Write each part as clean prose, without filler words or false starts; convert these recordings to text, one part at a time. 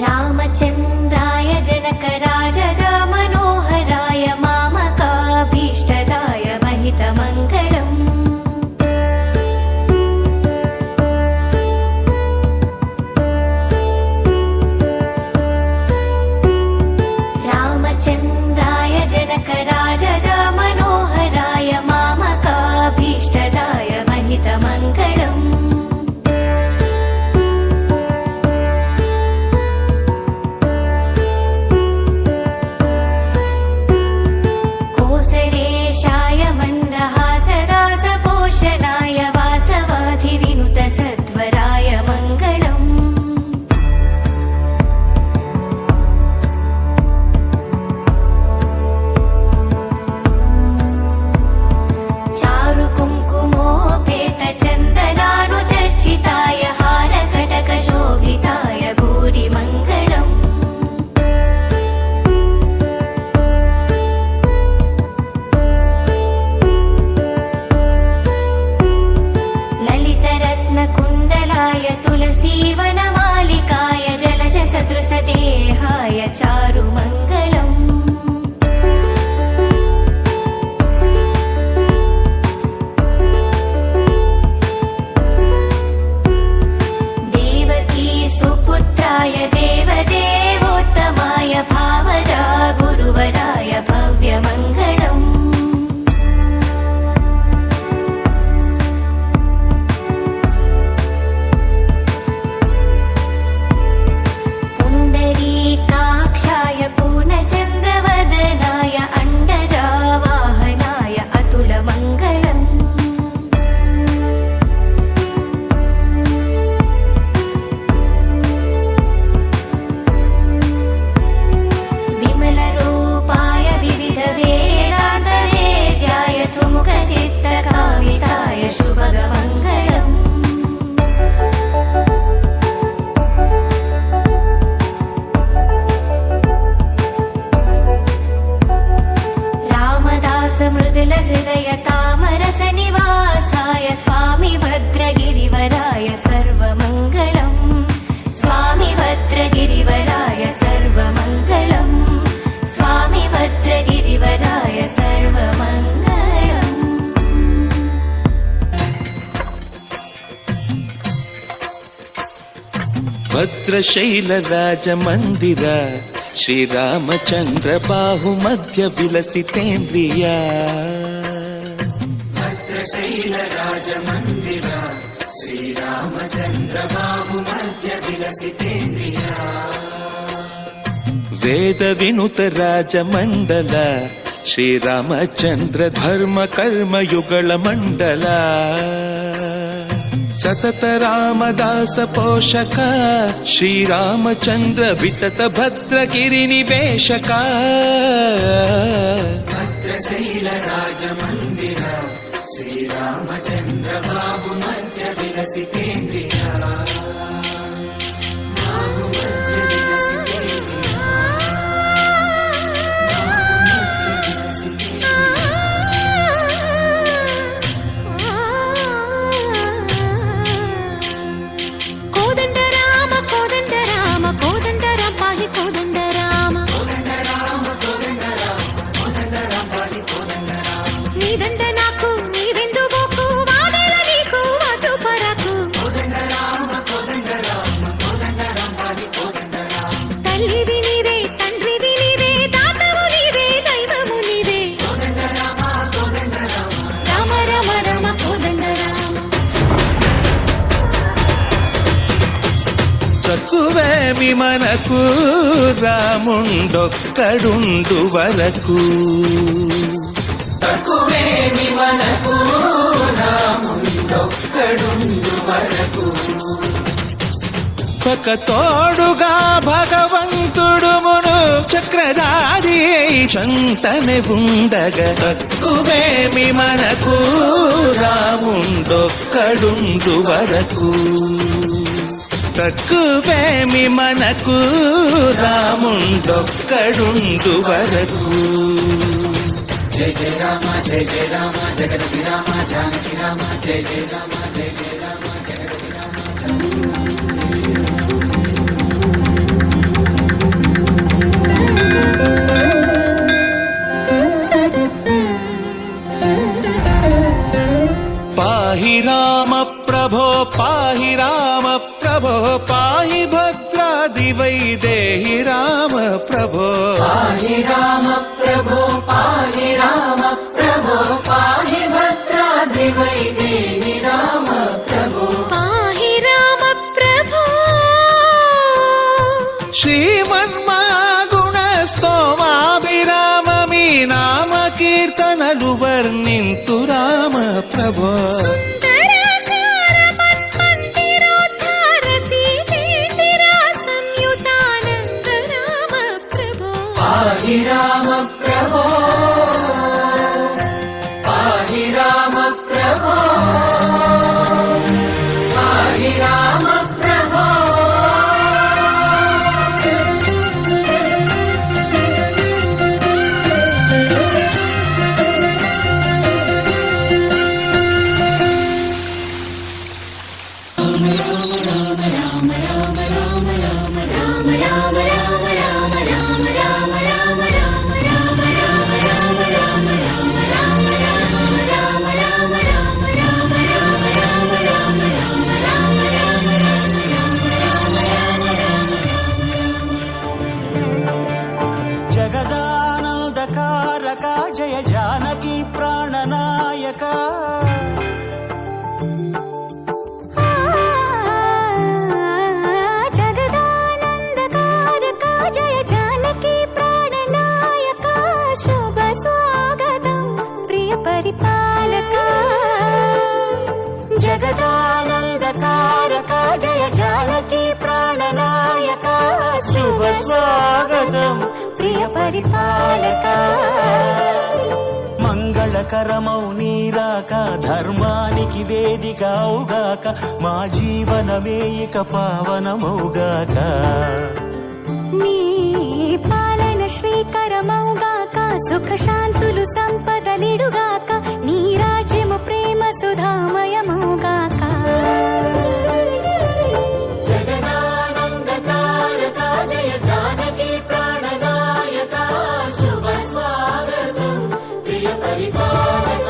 रामचन्द्राय जनकराजजा मनोहराय मामकाभीष्टदाय महितमङ्गलम् रामचन्द्राय जनकराजजा मनोहराय मामकाभीष्टदाय महितमङ्गलम् तुलसीवनमालिकाय जलजसदृशदेहाय चारुमङ्गलम् देवकी सुपुत्राय देवदेवोत्तमाय भावजा गुरुवराय भव्यमङ्गलम् पूर्णचन्द्रवदनाय अण्डजावाहनाय अतुलमङ्गलम् विमलरूपाय विविधवेदान्तवेद्याय सुमुखचित्तकाविताय शुभगमङ्गलम् मृदुलहृदय तामरसनिवासाय स्वामी भद्रगिरिवराय सर्वमङ्गलम् स्वामी भद्रगिरिवराय सर्वमङ्गलम् स्वामी भद्रगिरिवराय सर्वमङ्गलम् भद्रशैलराजमन्दिर श्रीरामचन्द्र बाहुमध्य विलसितेन्द्रिया भद्रशैलराजमन्दिर श्रीरामचन्द्र बाहुमध्य विलसितेन्द्रिया वेद विनुत राजमण्डल श्रीरामचन्द्र धर्म कर्म युगल मण्डल सतत रामदास पोषक श्रीरामचन्द्र वितत भद्रगिरि निवेशक भद्रशैलराजमन्दिर श्रीरामचन्द्र बाहुमध्य विलसितेन्द्रिया తక్కువేమి మనకు రాముండొక్కడుండు వరకు తక్కువేమి మనకు రాముండొక్కడుండు వరకు ఒక తోడుగా భగవంతుడు మును చక్రధారి చంతనే ఉండగా తక్కువేమి మనకు రాముండొక్కడుండు వరకు తక్కువేమి మనకు రాముండొక్కడుండు వరకు జయ జయ రామ జయ జయ రామ జగదపి రామ జానకి రామ జయ జయ రామ జయ జయ రామ జగదపి రామ భద్రాదివై దేహి రామ ప్రభో పాహి రామ ప్రభో పాహి రామ ప్రభో పాహి భద్రాద్రివై దేహి రామ ప్రభో పాహి రామ ప్రభో శ్రీమన్మాగుణ స్తోమాభిరామ మీ నామ కీర్తనలు వర్ణింతు రామ ప్రభో సుందరాకార మన్మందిరోద్ధార సీతేందిరా సంయుతానంద రామ ప్రభో పాహి రామ ప్రభో పాహి రామ ప్రభో పాహి రామ ప్రభో జగదానందకారక జయ జానకి ప్రాణనాయక జగదానందకారక జయ జానకి ప్రాణనాయక శుభ స్వాగతం ప్రియ పరిపాలక జగదానందకారక జయ జానకి ప్రాణనాయక శుభ స్వాగతం ప్రియ పరిపాలక మంగళకరమౌ నీరాక ధర్మానికి వేదికవుగాక మా జీవనమే ఇక పావనమౌగాక నీ పాలన శ్రీకరమౌగాక సుఖ శాంతులు సంపదలిడుగాక నీ రాజ్యము ప్రేమ సుధామయమౌగాక జగదానందకారక జయ జానకి ప్రాణనాయక శుభ స్వాగతం ప్రియ పరిపాలక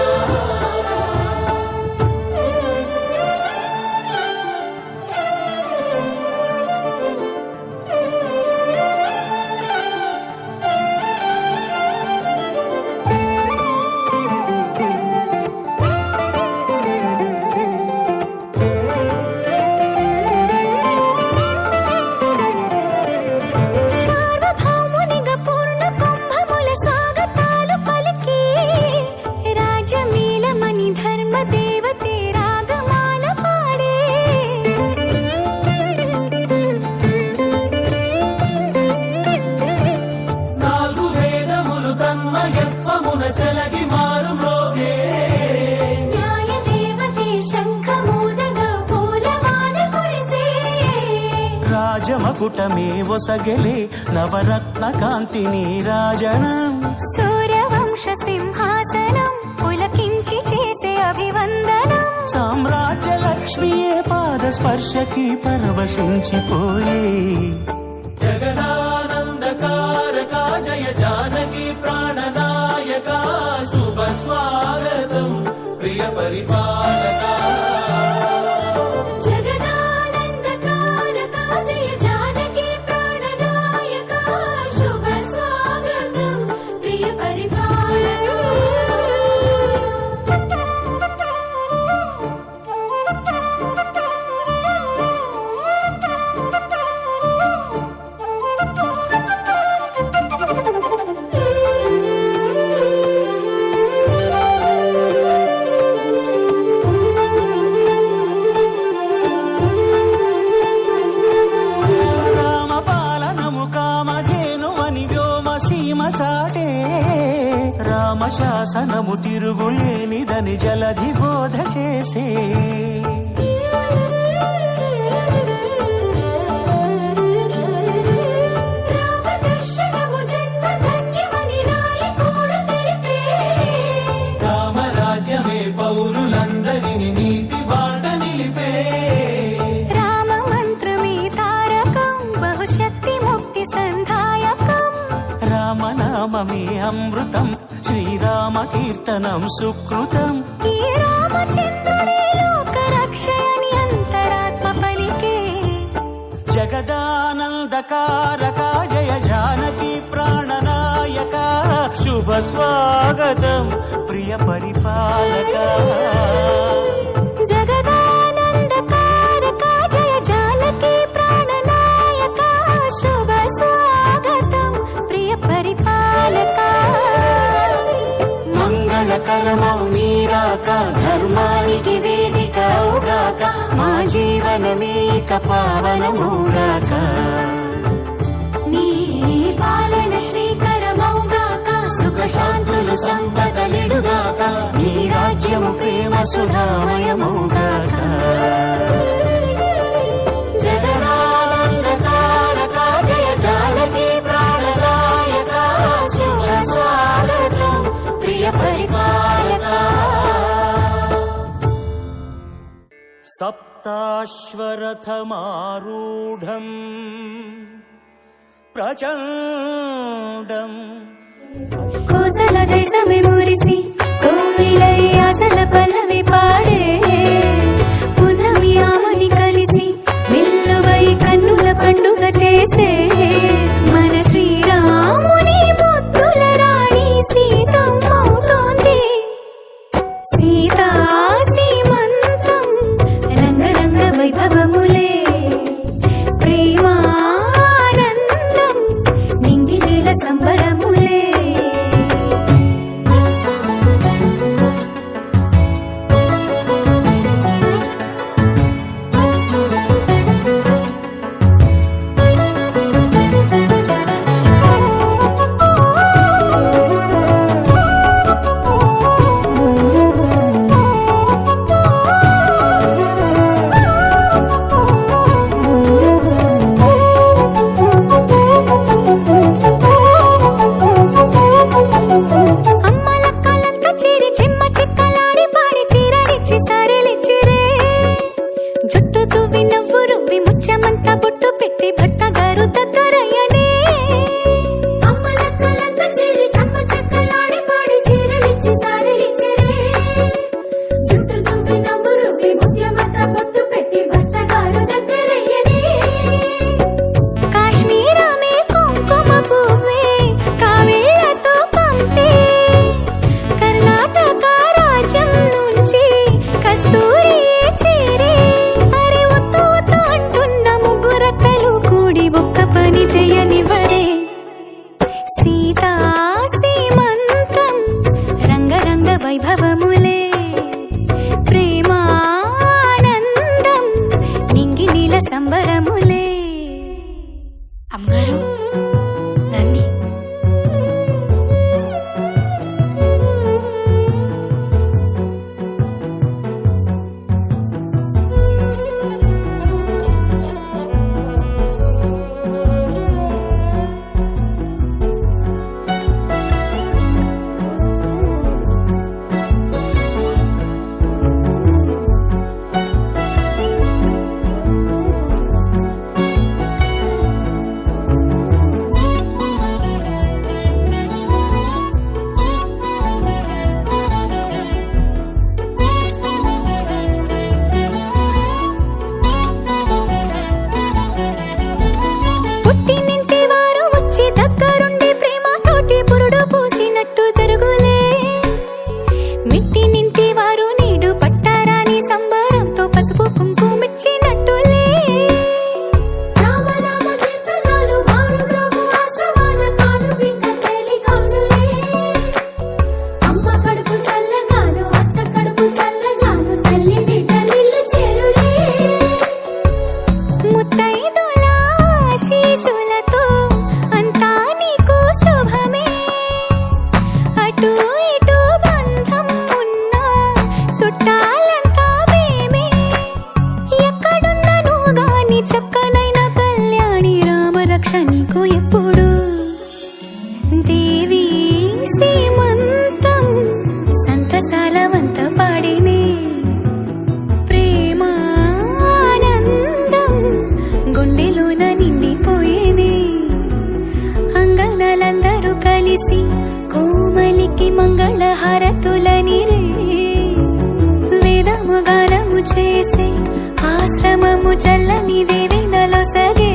సార్వభౌమునిగా పూర్ణ కుంభముల స్వాగతాలు పలికి రాజమీలమణి ధర్మ దేవతే రాగమాల పాడే నాలుగు వేదములు తన్మయత్వమున చలగి మారుమ్రోగే న్యాయ దేవతే శంఖమూదగా పూలవాన కురిసే రాజమకుటమే ఒసగెలే నవరత్న కాంతి నీరాజనం సూర్యవంశ సింహాసనం పులకించి చేసే అభివందనం సామ్రాజ్య లక్ష్మియే పాద స్పర్శకి పరవశించిపోయే జగదానందకారక జయ జానకి ప్రాణనాయక శుభ స్వాగతం ప్రియ పరిపాలక జగదానందకారక జయ జానకి ప్రాణనాయక శుభ స్వాగతం ప్రియ రామపాలనము కామధేనువని వ్యోమ సీమ చాటే రామశాసనము తిరుగులేనిదని జలధి బోధ చేసే రామదర్శనము జన్మ ధన్యమని నాయకుడు తెలిపే రామరాజ్యమే పౌరులందరిని నీతి బాట నిలిపే రామ మంత్రమే తారకం బహుశక్తి ముక్తి సంధాయకం రామనామమే అమృతం శ్రీరామ కీర్తనం సుకృతం ఈ రామచంద్రుడే లోక రక్షయని అంతరాత్మ పలికే జగదానంద అంధకారక జయ జానకి ప్రాణనాయక శుభ స్వాగతం ప్రియ పరిపాలక జగదానందకారక జయ జానకి ప్రాణనాయక శుభ స్వాగతం ప్రియ పరిపాలక మంగళకరమౌ నీరాక ధర్మానికి వేదిక అవుగాక మా జీవనమేక పావనమౌగాక నీ పాలన శ్రీకరమౌగాక సుఖ శాంతులు సంపదలిడుగాక నీ రాజ్యము ప్రేమ సుధామయమౌగాక జగదానందకారక జయ జానకి ప్రాణనాయక శుభ స్వాగతం ప్రియ పరిపాలక సప్తాశ్వరథమారూఢం ప్రచండం కోసల దేశమే మురిసి కోవిలై ఆశల పల్లవి పాడే పున్నమి ఆమని కలిసి మెల్లువై కన్నుల పండుగ చేసే మన శ్రీరాముని ముద్దుల రాణి సీతమ్మవుతోంది సీతా సీమంతం రంగరంగ వైభవములే ప్రేమానందం నింగి నేల సంబరములే అమ్మలక్కలంతా చేరి చిమ్మ చిక్కలాడి పాడి చీరలిచ్చి సారెలిచ్చిరే జుట్టు తువ్వి నవ్వు రువ్వి ముత్యమంతా బొట్టు పెట్టి భర్త గారు దగ్గరయ్యనే అమ్మలక్కలంతా చేరి చిమ్మ చిక్కలాడి పాడి చీరలిచ్చి సారెలిచ్చిరే జుట్టు తువ్వి నవ్వు రువ్వి ముత్యమంతా బొట్టు పెట్టి భర్త గారు దగ్గరయ్యనే కాశ్మీరమే కుంకుమ పువ్వే కావిళ్ళతో పంపే కర్ణాటక రాజ్యం నుంచి కస్తూరి చేరే అరే ఒత్తు ఒత్తు అంటున్న ముగ్గురక్కలు కూడి ఒక్క పని చేయనివ్వరే సీతా సీమంతం రంగరంగ వైభవములే ప్రేమానందం నింగి నీల సంబరములే అమ్మగారు రండి పుట్టినింటి వారు వచ్చి దగ్గరుండి ప్రేమతోటి పురుడు పూసినట్టు జరుగులే మిట్టినింటి వారు నీడు పట్టారాని సంబరంతో పసుపు కుంకుమిచ్చినట్టులే రామనామ కీర్తనాలు మారు మ్రోగు ఆశ్రమాన కాను బింక తేలికౌనులే అమ్మ కడుపు చల్లగాను అత్త కడుపు చల్లగాను తల్లి బిడ్డలిల్లు చేరులే ముత్తైదుల ఆశీస్సులతో అంతా నీకు శుభమే అటు ఇటు బంధం ఉన్నా చుట్టాలంతా మేమే ఎక్కడున్న నువ్వు గాని చక్కనైన కళ్యాణి రామరక్ష నీకు ఎప్పుడు దేవి సీమంతం సంతసాలవంత పాడినే ప్రేమానందం గుండెలోన నిండిపోయేనే అంగనలందరూ కలిసి కోమలికి మంగళహారతులనిరే వేదము గానము చేసే ఆశ్రమము చల్లని దేవి నలొసగే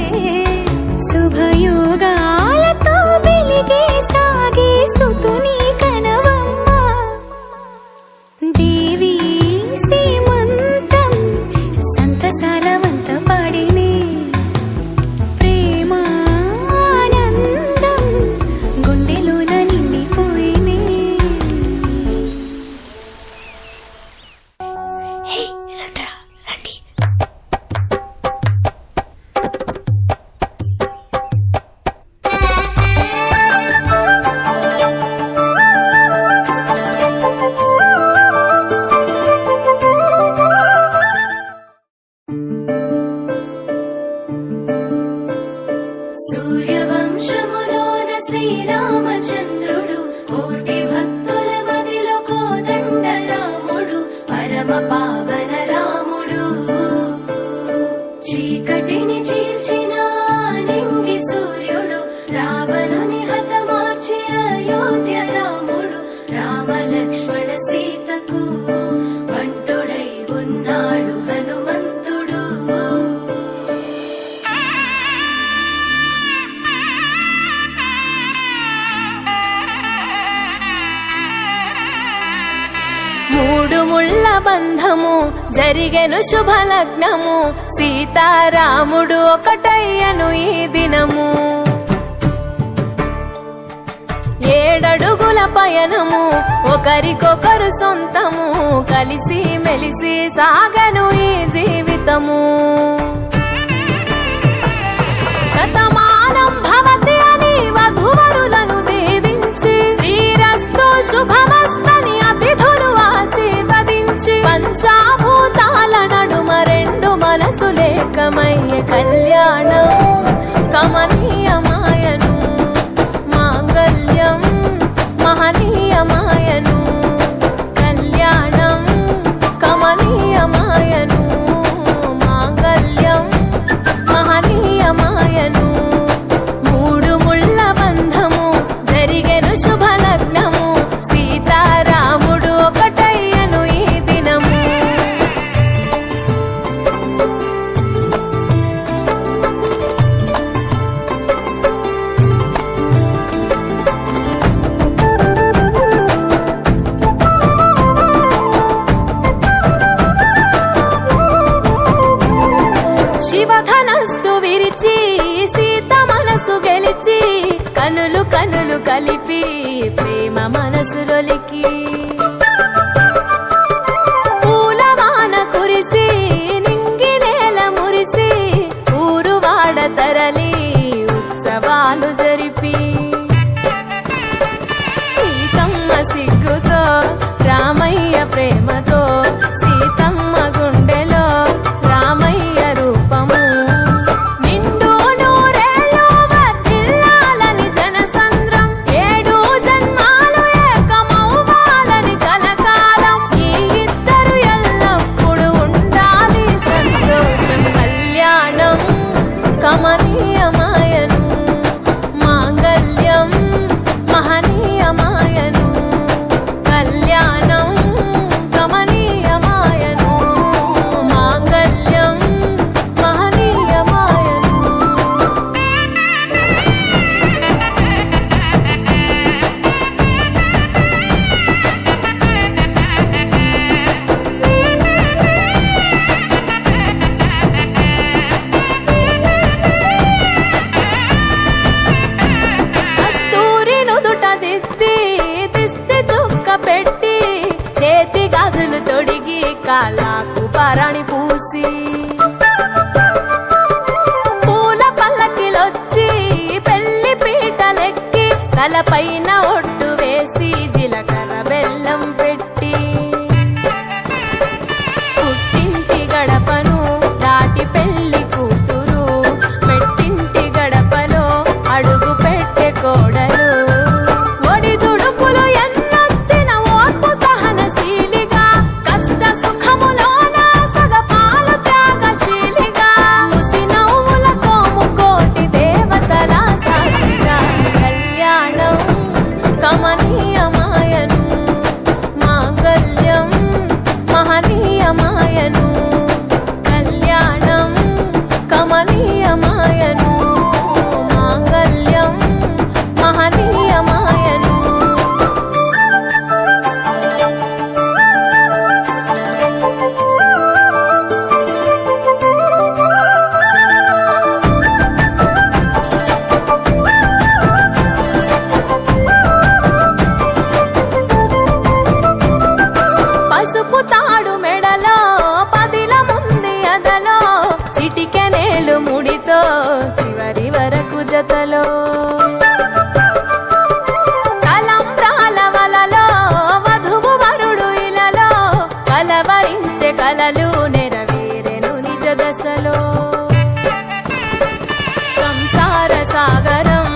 రాజవంశములోన శ్రీరామచంద్రుడు కోటి భక్తుల మదిలో కోదండ రాముడు పరమ పావన రాముడు చీకటిని చీల్చిన నింగి సూర్యుడు రావణుని హతమార్చి అయోధ్య రాముడు రామ లక్ష్మణ సీతకు వంటుడై ఉన్నాడు హనుమంతుడు మూడు ముళ్ళ బంధము జరిగెను శుభలగ్నము సీతారాముడు ఒకటయ్యను ఈ దినము 7 అడుగుల పయనము ఒకరికొకరు సొంతము కలిసి మెలిసి సాగను ఈ జీవితము శతమానం భవతి అని వధువరులను దీవించి శ్రీరస్తు శుభమస్తని అతిథులు ఆశీర్వదించి పంచాభూతాల నడుమ 2 మనసులేకమయ్యే కళ్యాణం కమనీయమాయను మాంగళ్యం మహనీయమాయను కళ్యాణం కమనీయమాయను మాంగళ్యం మహనీయమాయను మూడు ముళ్ళ బంధము జరిగెను శుభలగ్నము సీతారాముడు ఒకటయ్యను ఈ దినము శివధనస్సు విరిచి సీత మనసు గెలిచి కనులు కనులు కలిపి ప్రేమ మనసులొలికి పూలవాన కురిసి నింగి నేల మురిసి ఊరువాడ తరలి ఉత్సవాలు జరిపి సీతమ్మ సిగ్గుతో రామయ్య ప్రేమతో సీతమ్మ గుండెలో రామయ్య రూపము నిండు నూరేళ్ళు వర్ధిల్లాలని జనసంద్రం 7 జన్మాలు ఏకమవ్వాలని కలకాలం ఈ ఇద్దరు ఎల్లప్పుడూ ఉండాలి సంతోషం కళ్యాణం కమనీయమాయను మాంగళ్యం మహనీయమాయను కళ్యాణం కమనీయమాయను మాంగళ్యం మహనీయమాయను కస్తూరి నుదుట దిద్ది దిష్టి చుక్క పెట్టి చేతి గాజులు తొడిగి కాళ్ళకు పరణి పూసి పూల పల్లకిలొచ్చి పెళ్లి పీటలెక్కి తలపైన ఒట్టు వేసి జీలకర్ర బెల్లం పెట్టి పుట్టింటి గడపను దాటి పెళ్లి కూతురు పెట్టింటి గడపలో అడుగు పెట్టే కోడలు ఒడిదుడుకులు ఎన్నొచ్చిన ఓర్పు సహనశీలిగా కష్ట సుఖములోన సగపాలు త్యాగశీలిగా ముసి నవ్వులతో ముకోటి దేవతల సాక్షిగా కళ్యాణం కమనీయమాయను మాంగళ్యం మహనీయమాయను కళ్యాణం కమనీయమాయను మాంగళ్యం మహనీయమాయను పసుపు తాడు మెడలో పదిల ముంది అదలో చిటికెనేలు ముడితో చివరి వరకు జతలో తలంబ్రాల వలలో వధువు వరుడు ఇలలో కలవరించే కలలు నెరవేరెను నిజ దశలో సంసార సాగరం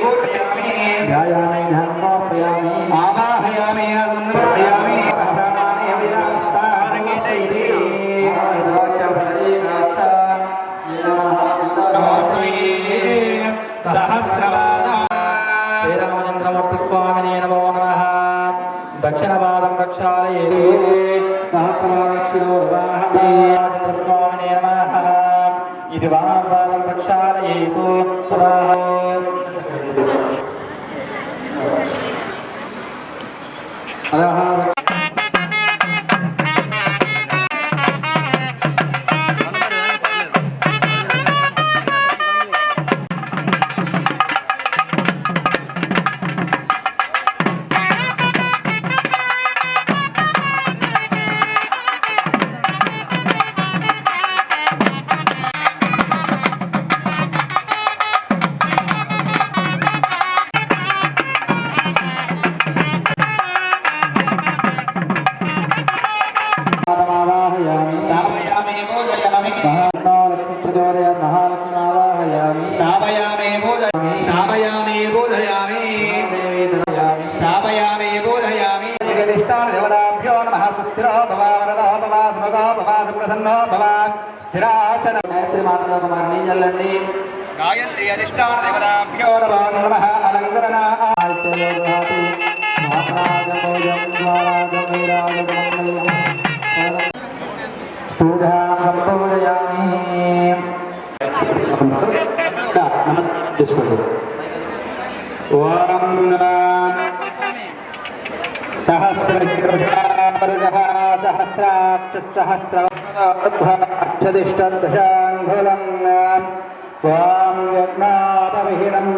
पूजयामि ध्यायामि ध्यानमापयामि आवाहयामि अनुनयामि प्राणानि विरास्तार्गितैः सहस्रवादा श्रीरामचंद्रमूर्ति स्वामिने नमो नमः दक्षिणपादं प्रक्षालयेत् सहस्रवादक्षिणोर्वाहमे रामचंद्र स्वामिने नमः इति वामपादं प्रक्षालयेत् अधः स्थापयामि पूजयामि महालक्ष्मी प्रचोदयात् महालक्ष्मीमावाहयामि स्थापयामि पूजयामि स्थापयामि पूजयामि जगदिष्टानदेवताभ्यो नमः स्वस्तिरो भव वरदो भव सुभगो भव सुप्रसन्नो भव स्थिरासन गायत्री माता कुमारनी जल्लंडी गायत्री अधिष्ठानदेवताभ्यो नमः अलङ्करणा आयतयोगहाति महाराजभोजं द्वाराजमैराजमङ्गलम् पूजां संपूजयामि नमस्ते ओम सहस्रशीर्षः सहस्राक्षसहस्रक्षदिष्टदशाङ्गुलम् वां यज्ञापविहीनं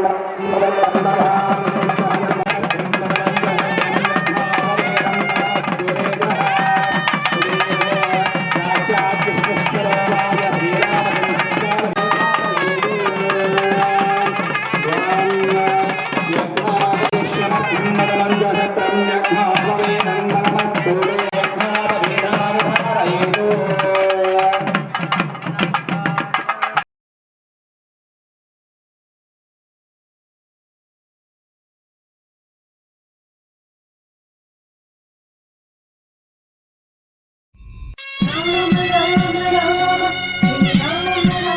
రామ రామ రామ జయ రామ రామ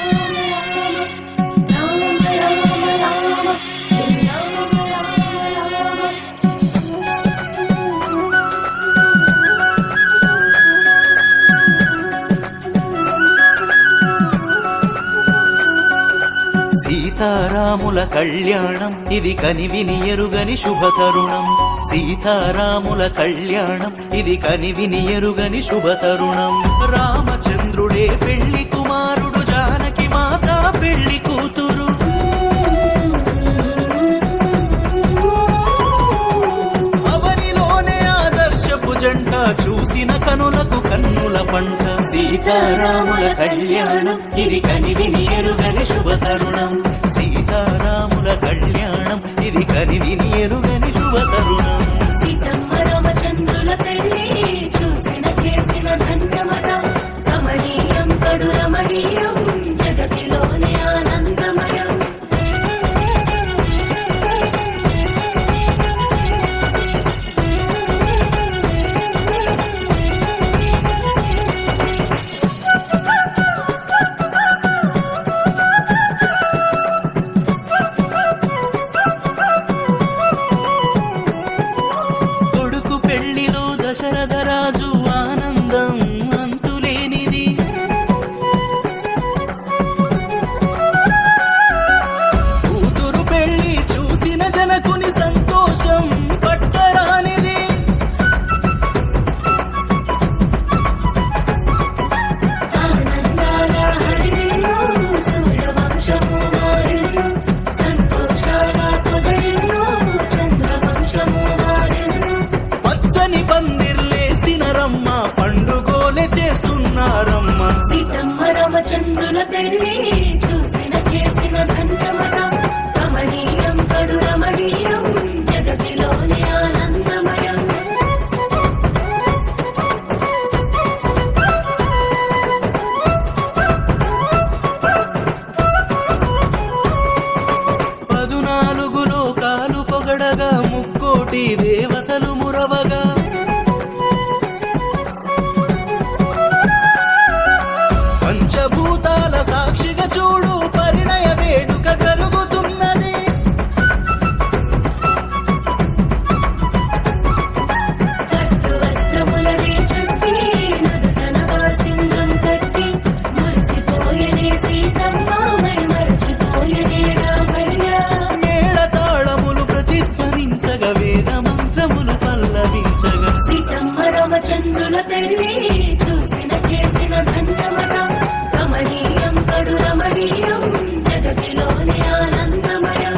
రామ రామ రామ జయ రామ రామ సీతారాముల కళ్యాణం ఇది కనివిని ఎరుగని శుభతరుణం సీతారాముల కళ్యాణం ఇది కనివిని ఎరుగని శుభతరుణం రామచంద్రుడే పెళ్లి కుమారుడు జానకి మాత పెళ్లి కూతురు అవనిలోనే ఆదర్శపు జంట చూసిన కనులకు కన్నుల పంట సీతారాముల కళ్యాణం ఇది కనివిని ఎరుగని శుభతరుణం సీతారాముల కళ్యాణం ఇది కనివిని ఎరుగని శుభతరుణం సీతమ్మ రామచంద్రుల పెళ్లి చూసిన చేసిన ధన్యమట కమనీయం కడు రమణీయం జగతిలోనే ఆనందమయం కొడుకు పెళ్లిలో దశరథ రాజు ఆనందం అంతులేనిది కూతురు పెళ్లి చూసిన జనకుని సంతోషం పట్టరానిది ఆనందాల హరివిల్లు సూర్యవంశము మారిల్లు సంతోషాల పొదరిల్లు చంద్రవంశము మారిల్లు పచ్చని పందిర్లేసిన రమ్మ పండుగోలే చేస్తున్నారమ్మ సీతమ్మ రామచంద్రుల పెళ్లి చూసిన చేసిన ధన్యమట కమనీయం కడు రమణీయం జగతిలోనే ఆనందమయం పదునాలుగులో ముక్కోటి దేవతలు మురవగా పంచభూతాల సాక్షిగా చూడు పరిణయ వేడుక జరుగుతున్నది. పట్టు వస్త్రములనే చుట్టి నుదుటన వాసింగం కట్టి మురిసిపోయనే సీతమ్మ మై మరచిపోయనే రామయ్య. మేళ తాళములు ప్రతిధ్వనించగా వేద మంత్రములు పల్లవించగా సీతమ్మ రామచంద్రుల పెళ్లి చూసిన చేసిన ధన్యమట. కమనీయం కడు రమణీయం జగతిలోనే ఆనందమయం.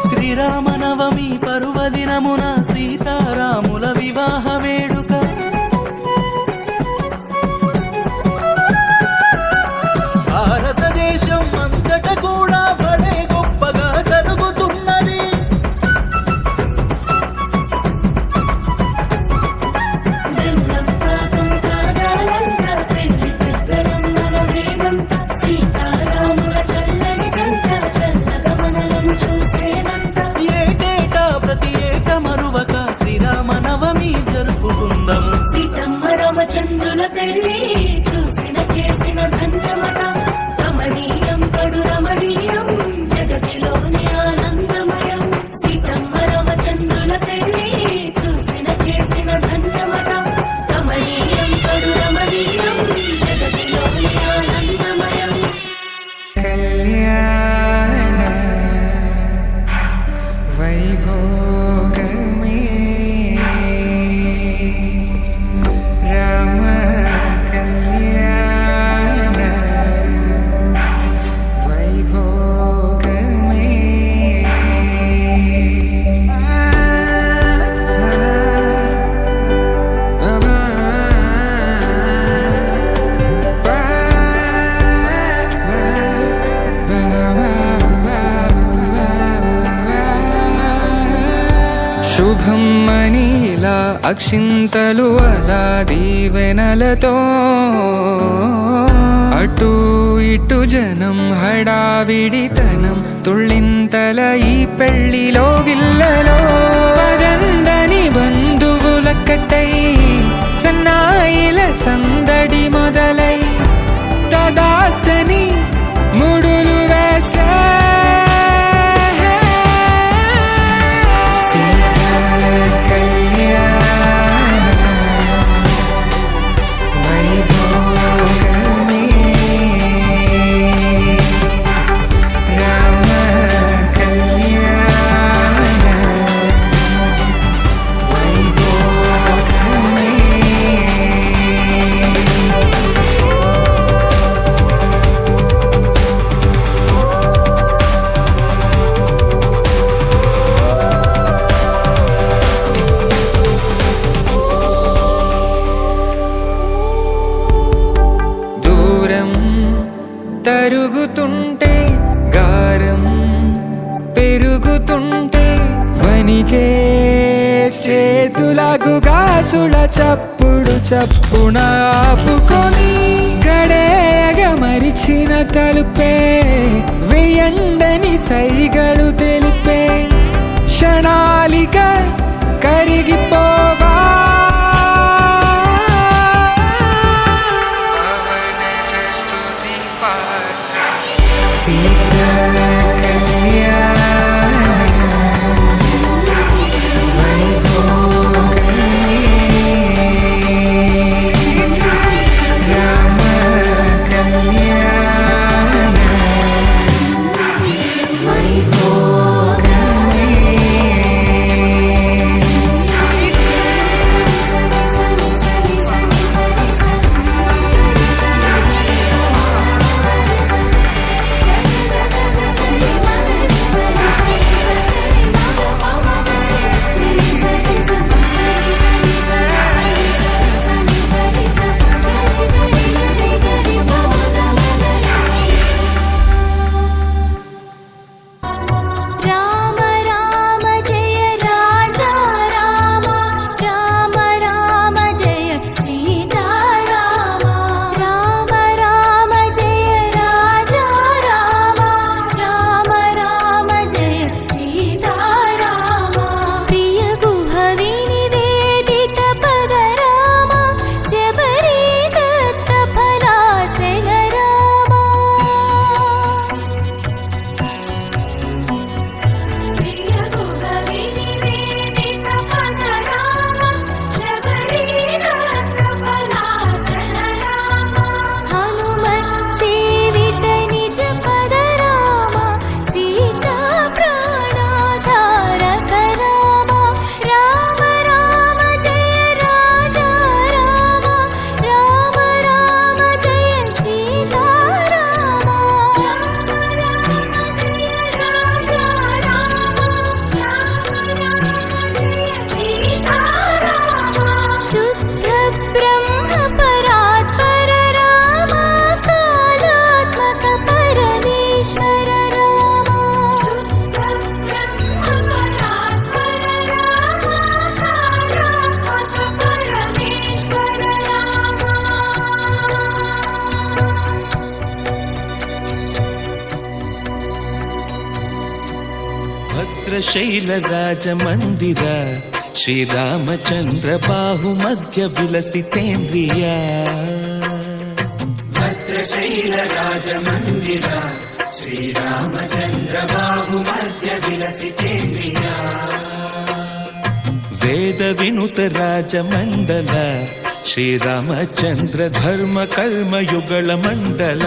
శ్రీరామనవమి పర్వదినమున సీతారాముల వివాహ వేడుక భారతదేశం అంతట కూడా బడే గొప్పగా జరుగుతున్నది. బెల్లం పాకం కాదాలంట పెళ్లి పెద్దలమ్మల వేదంట. సీతారాముల చల్లని జంట చల్లగా మనలను చూసేనంట. ఏటేటా ప్రతి ఏట మరువక శ్రీరామనవమి జరుపుకుందాము. సీతమ్మ రామచంద్రుల పెళ్లి చూసిన చేసిన ధన్యమట. కమనీయం కడు రమణీయం జగతిలోని ఆనందమయం. సీతమ్మ రామచంద్రుల పెళ్లి చూసిన చేసిన ధన్యమట. కమనీయం కడు రమణీయం జగతిలోని ఆనందమయం. కళ్యాణ వైభోగమే రామ కళ్యాణ వైభోగమే శుభం మనీలా అక్షింతలు అలా దీవెనలతో అటు ఇటు జనం హడావిడితనం తుళ్ళింతల ఈ పెళ్లిలో గిల్లలో పదందని బంధువులక్కటై సన్నాయిల సందడి మొదలై తదాస్తని ముడులు వేసే తరుగుతుంటే గారం పెరుగుతుంటే వనికే చేతులకు గాసుల చప్పుడు చప్పున ఆపుకొని గడేగ మరిచిన తలుపే వెయ్యండని సైగడు తెలిపే క్షణాలిక కరిగిపోవా భద్రశైల రాజమందిర శ్రీరామచంద్ర బాహు మధ్య విలసితేంద్రియ భద్రశైల రాజమందిర శ్రీరామచంద్ర బాహు మధ్య విలసితేంద్రియ వేద వినుత రాజమండల శ్రీరామచంద్ర ధర్మ కర్మ యుగళ మండల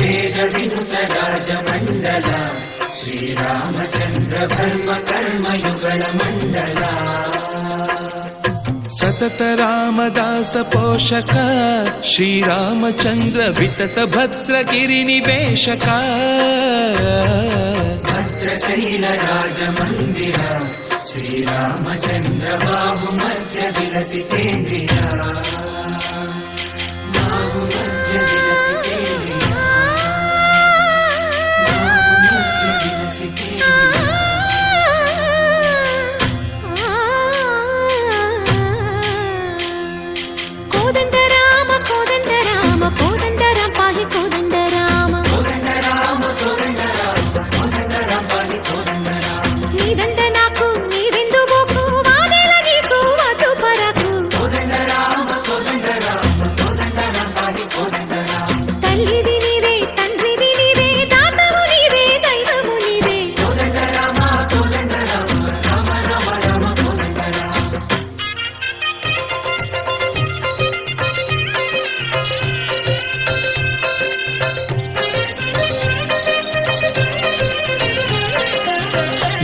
వేద వినుత రాజమండల శ్రీరామచంద్ర ధర్మ కర్మ యుగళ మండల సతత రామదాస పోషక శ్రీరామచంద్ర వితత భద్రగిరి నివేశక భద్రశైల రాజమందిర శ్రీరామచంద్ర బాహు మధ్య విలసితేంద్రియ బాహు మధ్య విలసితేంద్రియ బాహు మధ్య విలసితేంద్రియ కోదండ రామ కోదండ రామ కోదండ రామ పాహి కోదండ రామ కోదండ రామ కోదండ రామ కోదండ రామ పాహి కోదండ రామ నీదండ నాకు నీవెందు బోకు వాదేల నీకు వద్దు పరకు కోదండ రామ కోదండ రామ కోదండ రామ పాహి కోదండ రామ తల్లివి నీవే తండ్రివి నీవే దాతవు నీవే దైవము నీవే కోదండ రామ కోదండ రామ రామ రామ రామ కోదండ రామ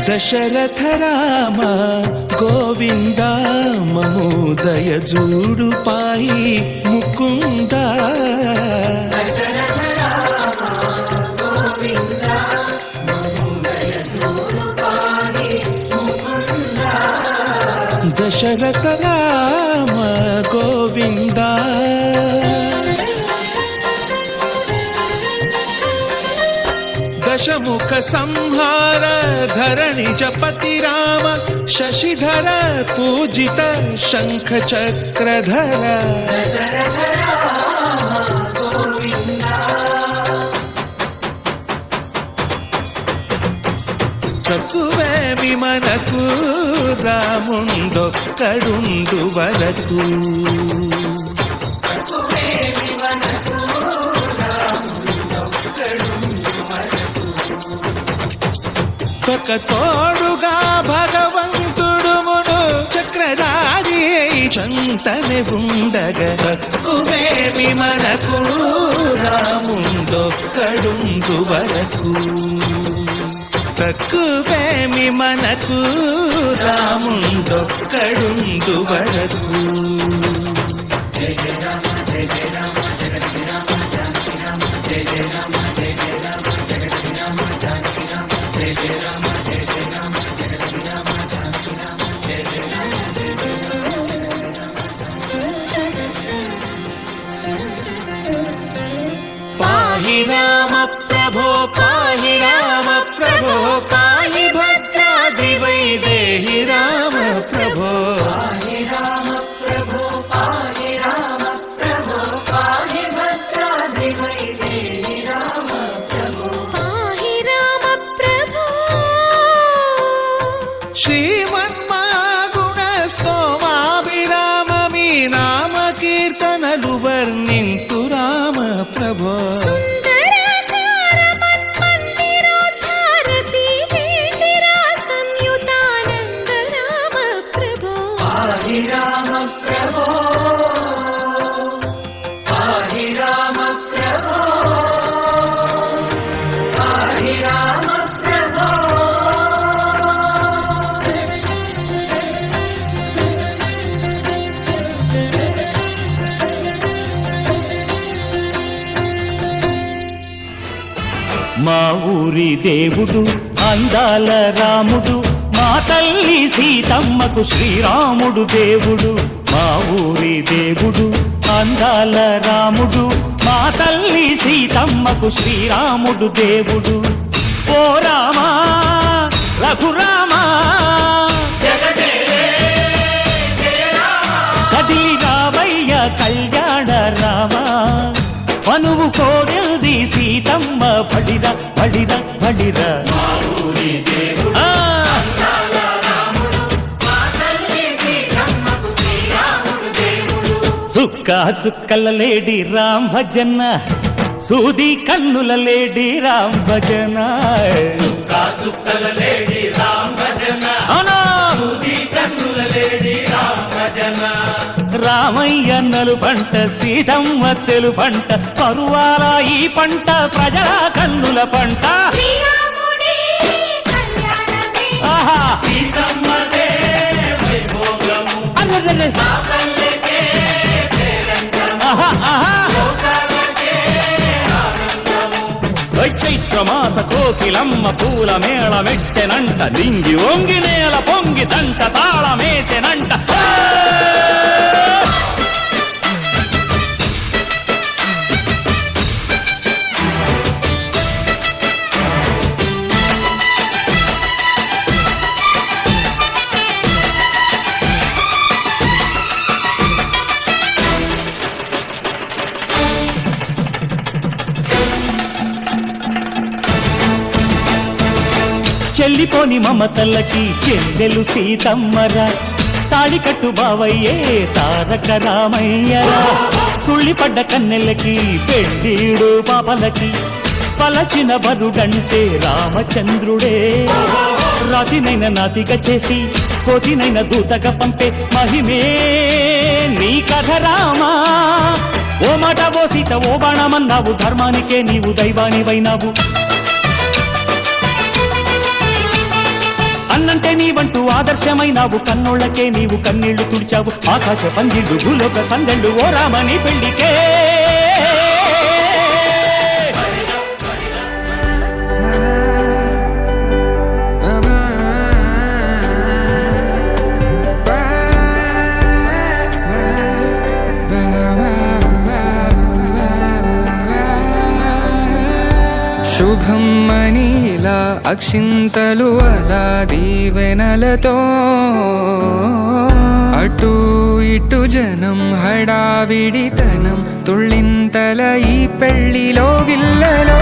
దశరథ రామ గోవింద మమోదయ జూడు పాయి ముకుంద దశరథ రామ గోవింద మమోదయ జూడు పాహి ముకుంద దశరథ రామ గోవింద దశముఖ సంహార ధరణి జపతి రామ శశిధర పూజిత శంఖ చక్రధర దశరథ రామ గోవింద తక్కువేమి మనకు రాముండొక్కడుండు వరకు తక్కువేమి మనకు రాముడొక్కడుండు వరకు ఒక తోడుగా భగవంతుడు మును చక్రధారి చంతనే ఉండగ తక్కువేమి మనకు రాముండొక్కడుండు వరకు తక్కువేమి మనకు రాముండొక్కడుండు వరకు జయ జయ రామ జయ జయ రామ జగతి రామ జానకి రామ జయ జయ రామ జయ జయ రామ జగతి రామ జానకి రామ జయ జయ రామ జయ జయ రామ జగతి రామ జానకి రామ జయ జయ రామ జయ జయ రామ పాహి రామ ప్రభో పాహి రామ ప్రభో పాహి భద్రాద్రి వైదేహి రామ ప్రభో పాహి రామ ప్రభో పాహి రామ ప్రభో పాహి భద్రాద్రి వైదేహి రామ ప్రభో పాహి రామ ప్రభో శ్రీమన్మాగుణ స్తోమాభిరామ మీ నామ కీర్తనలు వర్ణింతు రామ ప్రభో సుందరాకార మన్మందిరోద్ధార సీతేందిరా సంయుతానంద రామ ప్రభో పాహి రామ ప్రభో పాహి రామ ప్రభో పాహి రామ ప్రభో మా ఊరి దేవుడు అందాల రాముడు మా తల్లి సీతమ్మకు శ్రీరాముడు దేవుడు మా ఊరి దేవుడు అందాల రాముడు మా తల్లి సీతమ్మకు శ్రీరాముడు దేవుడు ఓ రామా రఘురామా కదిలి రావయ్య కళ్యాణ రామా మనువు కోరెల్ది సీతమ్మ బడిర బడిర బడిర ఆ! చుక్క చుక్కల లేడి రామ్ భజన సూది కన్నుల లేడి రామ్ భజన అవునా? రామయ్య నలు పంట సీతమ్మ తెలు పంట పరువాల ఈ పంట ప్రజల కన్నుల పంట ఆహా! అరెరెరె! ఆహా, ఆహా! చైత్రమాస కోకిలమ్మ పూల మేళ మెట్టెనంట లింగి ఒంగి నేల పొంగి దంట తాళమేసెనంట చెల్లిపోని మమతల్లకి చెల్లెలు సీతమ్మరా తాళికట్టు బావయ్యే తారక రామయ్యరా తుళ్ళిపడ్డ కన్నెలకి పెళ్ళీడు పాపలకి పలచిన బరుడంటే రామచంద్రుడే రాతినైన నాతిగా చేసి కోతినైన దూతగా పంపే మహిమే నీ కథ రామా ఓ మాట ఓ సీత ఓ బాణమన్నావు ధర్మానికే నీవు దైవానివైనావు అన్నంటే నీవంటూ ఆదర్శమైనావు కన్నోళ్ళకే నీవు కన్నీళ్లు తుడిచావు ఆకాశ పందిళ్ళు భూలోక సందళ్ళు ఓ రామని పెళ్లికే శుభం మనీలా అక్షింతలు అలా దీవెనలతో అటు ఇటు జనం హడావిడితనం తుళ్ళింతల ఈ పెళ్లిలో గిల్లలో